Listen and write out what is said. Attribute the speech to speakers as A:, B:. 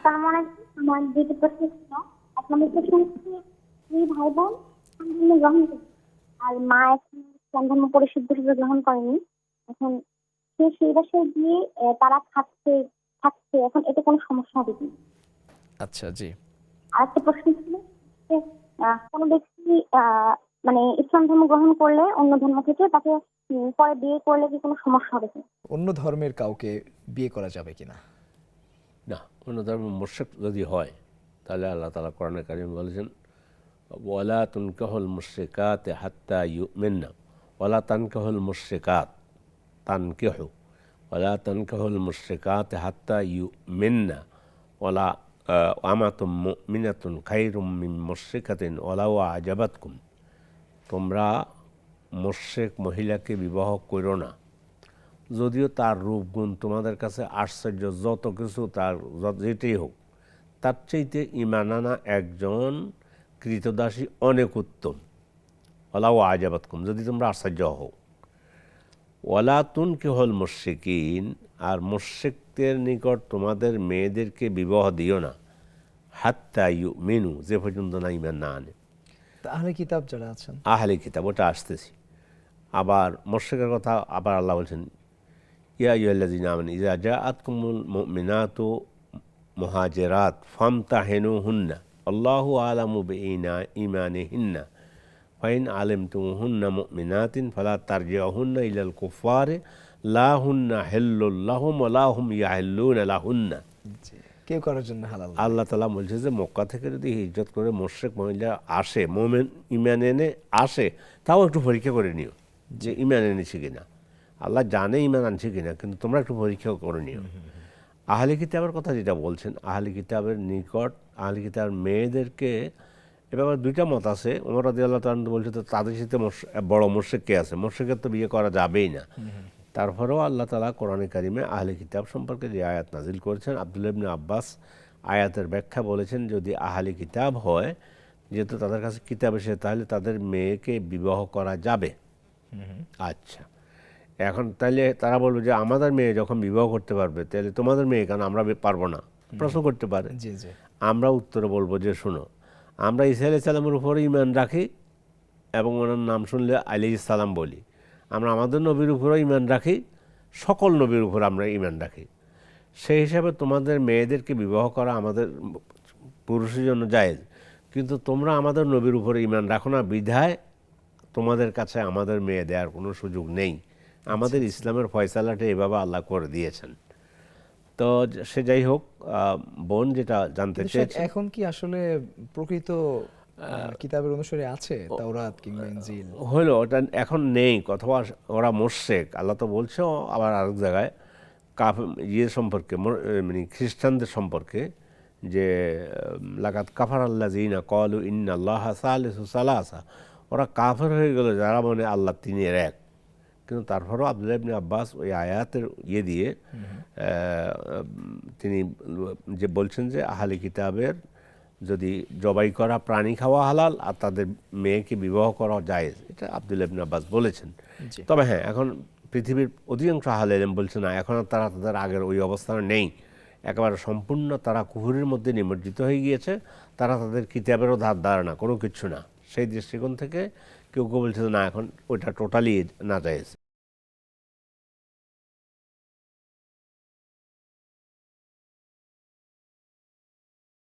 A: তার মানে আমার যেটি প্রশ্ন ছিল, এক নম্বর প্রশ্ন হচ্ছে দুই ভাই বোন সন্তান গ্রহণ করে, আর মা এখন সন্তান পরিশুদ্ধ হিসেবে গ্রহণ করেনি। এখন সেই বাসায় গিয়ে তারা থাকছে, এখন এতে কোনো সমস্যা হবে কি?
B: আচ্ছা, জি।
A: আরেকটা প্রশ্ন ছিল যে কোনো ব্যক্তি মানে ইসলাম ধর্ম গ্রহণ করলে অন্য ধর্ম থেকে তাকে পরে বিয়ে করলে কি কোনো সমস্যা হবে কি?
B: অন্য ধর্মের কাউকে বিয়ে করা যাবে কিনা?
C: না, অন্য ধর্মের মুশরিক যদি হয় তাহলে আল্লাহ তাআলা কোরআনে কারিমে বলেছেন ওয়ালা তুনকাহুল মুশরিকাত হাত্তা ইউমিননা ওয়ালা তানকাহুল মুশরিকাত তানকিহু ওয়ালা তানকাহুল মুশরিকাত হাত্তা ইউমিননা ওয়ালা আমাতুম মুমিনাতুন খায়রুম মিন মুশরিকাতিন ওয়ালাউ আজাবাতকুম। তোমরা মুশরিক মহিলাকে বিবাহ করো না, যদিও তার রূপগুণ তোমাদের কাছে আশ্চর্য, যত কিছু তার যেটাই হোক, তার চাইতে ঈমান আনা একজন কৃতদাসী অনেক উত্তম। ওয়ালাউ আজাবাতকুম, যদি তোমরা আশ্চর্য হও। ওয়ালা তুনকিহুল মুশরিকিন, আর মুশরিকদের নিকট তোমাদের মেয়েদেরকে বিবাহ দিও না, হাত্তা ইউমিনু, যে পর্যন্ত না ঈমান না আনে।
B: আহলে কিতাব যারা আছেন,
C: আহলে কিতাব, ওটা আসতেছি। আবার মুশরিকের কথা আবার আল্লাহ বলছেন ইয়া আইয়ুহাল্লাযীনা আমানু ইযা জাআতকুমুল মুমিনাতু মুহাজিরাত ফামতাহিনুহুন্না আল্লাহু আ'লামু বিঈমানিহিন্না ফাইন আলিমতুমুহুন্না মুমিনাতিন ফালা তারজিউহুন্না ইলাল কুফারি লা হুন্না হিল্লুল লাহুম ওয়া লা হুম ইয়াহিল্লুনা লাহুন্না।
B: কেউ করার জন্য হালাল নয়।
C: আল্লাহ তাআলা বলছে যে মক্কা থেকে যদি হিজরত করে মুশরিক মহিলা আসে, মুমিন ঈমান এনে আসে, তাও একটু পরীক্ষা করে নিও যে ঈমান এনেছে কিনা। আল্লাহ জানে ঈমান আনছে কিনা, কিন্তু তোমরা একটু পরীক্ষা করে নিও। আহলে কিতাবের কথা যেটা বলছেন, আহলে কিতাবের নিকট আহলে কিতাবের মেয়েদেরকে, এ ব্যাপারে দুইটা মত আছে। ওমর রাদিয়াল্লাহু তাআলা বলছে তো তাদের সাথে বড় মুশরিক কে আছে, মুশরিকের তো বিয়ে করা যাবেই না। তারপরেও আল্লাহ তাআলা কোরআনে কারিমে আহলে কিতাব সম্পর্কে যে আয়াত নাজিল করেছেন, আব্দুল্লাহ ইবনে আব্বাস আয়াতের ব্যাখ্যা বলেছেন, যদি আহলে কিতাব হয়, যেহেতু তাদের কাছে কিতাব এসে, তাহলে তাদের মেয়েকে বিবাহ করা যাবে। আচ্ছা, এখন তাহলে তারা বলবে যে আমাদের মেয়ে যখন বিবাহ করতে পারবে, তাহলে তোমাদের মেয়ে কেন আমরা পারবো না, প্রশ্ন করতে পারে।
B: জি জি।
C: আমরা উত্তরে বলবো যে শোনো, আমরা ঈসা আলাইহিস সালামের উপরে ঈমান রাখি এবং ওনার নাম শুনলে আলাইহিস সালাম বলি। আমরা আমাদের নবীর উপরেও ঈমান রাখি, সকল নবীর উপর আমরা ঈমান রাখি। সেই হিসাবে তোমাদের মেয়েদেরকে বিবাহ করা আমাদের পুরুষের জন্য জায়েজ, কিন্তু তোমরা আমাদের নবীর উপরে ঈমান রাখো না, বিধায় তোমাদের কাছে আমাদের মেয়ে দেওয়ার কোনো সুযোগ নেই। আমাদের ইসলামের ফয়সালাটা এভাবে আল্লাহ করে দিয়েছেন। তো সে যাই হোক, বোন যেটা জানতে চেয়েছে,
B: এখন কি আসলে প্রকৃত কিতাবের অনুসারে আছে তাওরাত কিংবা ইনজিল?
C: হলো ওটা এখন নেই, অথবা ওরা মুশরিক। আল্লাহ তো বলছে আবার আরেক জায়গায় সম্পর্কে, মানে খ্রিস্টানদের সম্পর্কে, যে লাকাত কাফার আল্লাযীনা ক্বালু ইন্নাল্লাহা সালিসু সালাসা, ওরা কাফের হয়ে গেল যারা মানে আল্লাহ তিনের এক। কিন্তু তারপরেও আব্দুল্লাহ ইবনে আব্বাস ওই আয়াতের দিয়ে তিনি যে বলছেন যে আহলে কিতাবের যদি জবাই করা প্রাণী খাওয়া হালাল, আর তাদের মেয়েকে বিবাহ করা জায়েজ, এটা আব্দুল্লাহ ইবনে আব্বাস বলেছেন। তবে হ্যাঁ, এখন পৃথিবীর অধিকাংশ আহলে ইলম বলছে না, এখন আর তারা তাদের আগের ওই অবস্থানে নেই, একেবারে সম্পূর্ণ তারা কুফরের মধ্যে নিমজ্জিত হয়ে গিয়েছে। তারা তাদের কিতাবেরও ধারণা কোনো কিছু না। সেই দৃষ্টিকোণ থেকে কেউ কেউ বলছে না, এখন ওইটা টোটালি না জায়েজ।